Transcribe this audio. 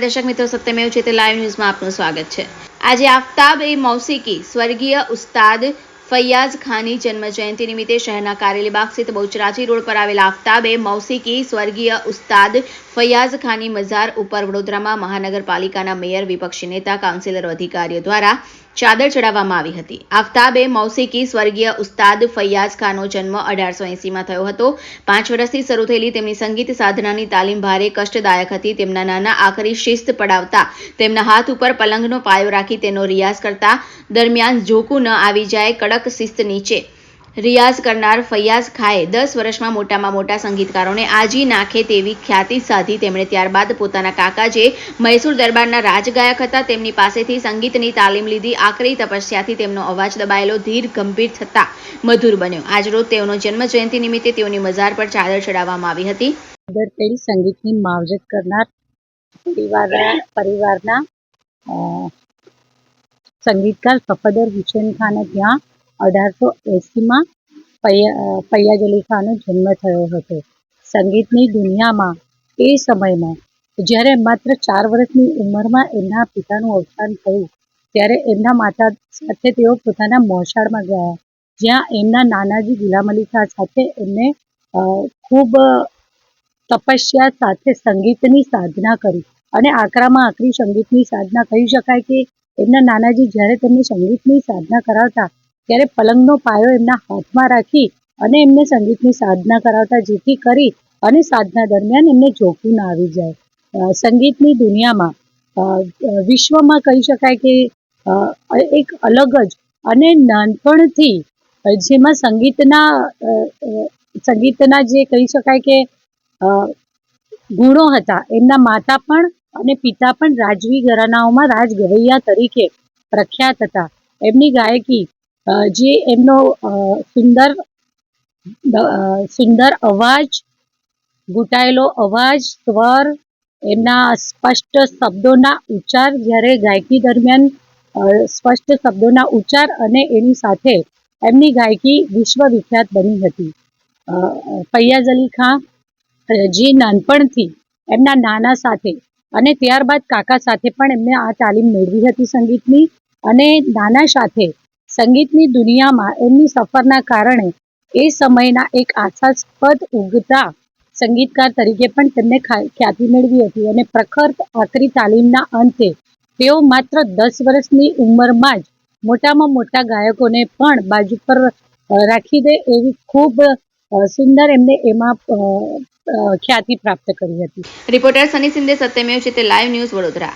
દર્શક મિત્રો, સત્યમેવ જયતે લાઈવ ન્યૂઝમાં આપનું સ્વાગત છે। આજે આફતાબ એ મૌસીકી સ્વર્ગીય ઉસ્તાદ ફૈયાઝ ખાનની જન્મ જયંતિ નિમિત્તે શહેરના કારેલીબાગ સ્થિત બહુચરાજી રોડ પર આવેલા આફતાબ એ મૌસીકી સ્વર્ગીય ઉસ્તાદ ફૈયાઝ ખાનની મઝાર ઉપર વડોદરામાં મહાનગરપાલિકાના મેયર, વિપક્ષી નેતા, કાઉન્સિલર, અધિકારીઓ દ્વારા ચાદર ચડાવવામાં આવી હતી। આફતાબ એ મૌસીકી સ્વર્ગીય ઉસ્તાદ ફૈયાઝ ખાનનો જન્મ 1880માં થયો હતો। 5 વર્ષથી શરૂ થયેલી તેમની સંગીત સાધનાની તાલીમ ભારે કષ્ટદાયક હતી। તેમના નાના આખરી શિસ્ત પડાવતા તેમના હાથ ઉપર પલંગનો પાયો રાખી તેનો રિયાઝ કરતા દરમિયાન ઝોકું ન આવી જાય, કડક શિસ્ત નીચે રિયાઝ કરનાર ફૈયાઝ ખાએ 10 વર્ષમાં મોટામાં મોટા સંગીતકારોને આજી નાખે તેવી ખ્યાતિ સાધી। તેમણે ત્યારબાદ પોતાના કાકા, જે મૈસૂર દરબારના રાજગાયક હતા, તેમની પાસેથી સંગીતની તાલીમ લીધી। આકરી તપસ્યાથી તેમનો અવાજ દબાયેલો ધીર ગંભીર થતા મધુર બન્યો। આજરોજ તેઓનો જન્મ જયંતિ નિમિત્તે તેઓની મઝાર પર ચાદર ચડાવવામાં આવી હતી। સંગીતની માવજત કરનાર પરિવારના સંગીતકાર સફદર હુસેન ખાને ત્યાં 1880માં ફૈયાઝ અલી ખાનનો જન્મ થયો હતો। સંગીતની દુનિયામાં એ સમયમાં જ્યારે માત્ર 4 વર્ષની ઉંમરમાં એમના પિતાનું અવસાન થયું, ત્યારે એમના માતા સાથે તેઓ પોતાના મોસાળમાં ગયા, જ્યાં એમના નાનાજી ગુલામ અલી ખાન સાથે એમને ખૂબ તપસ્યા સાથે સંગીતની સાધના કરી અને આકરામાં આકરી સંગીતની સાધના કહી શકાય કે એમના નાનાજી જ્યારે તેમને સંગીતની સાધના કરાવતા ત્યારે પલંગનો પાયો એમના હાથમાં રાખી અને એમને સંગીતની સાધના કરાવતા, જેથી કરી અને સાધના દરમિયાન એમને ઝોકું ના આવી જાય। સંગીતની દુનિયામાં વિશ્વમાં કહી શકાય કે એક અલગ જ અને નાનપણથી જેમાં સંગીતના જે કહી શકાય કે ગુણો હતા, એમના માતા પણ અને પિતા પણ રાજવી ઘરાનાઓમાં રાજગવૈયા તરીકે પ્રખ્યાત હતા। એમની ગાયકી, જે એમનો સુંદર અવાજ, ઘૂંટાયેલો અવાજ, સ્વર, એમના સ્પષ્ટ શબ્દોના ઉચ્ચાર, જ્યારે ગાયકી દરમિયાન સ્પષ્ટ શબ્દોના ઉચ્ચાર અને એની સાથે એમની ગાયકી વિશ્વવિખ્યાત બની હતી। ફૈયાઝ અલી ખાન જે નાનપણથી એમના નાના સાથે અને ત્યારબાદ કાકા સાથે પણ એમને આ તાલીમ મેળવી હતી સંગીતની, અને નાના સાથે સંગીતની દુનિયામાં એમની સફરના કારણે એ સમયના એક આશાસ્પદ ઉગતા સંગીતકાર તરીકે પણ તેમને ખ્યાતિ મેળવી હતી। અને પ્રખર આકરી તાલીમના અંતે તેઓ માત્ર 10 વર્ષની ઉંમરમાં જ મોટામાં મોટા ગાયકોને પણ બાજુ પર રાખી દે એવી ખૂબ સુંદર એમને એમાં ખ્યાતિ પ્રાપ્ત કરી હતી। રિપોર્ટર સની સિંધે, સત્યમેવ જયતે લાઈવ ન્યૂઝ, વડોદરા।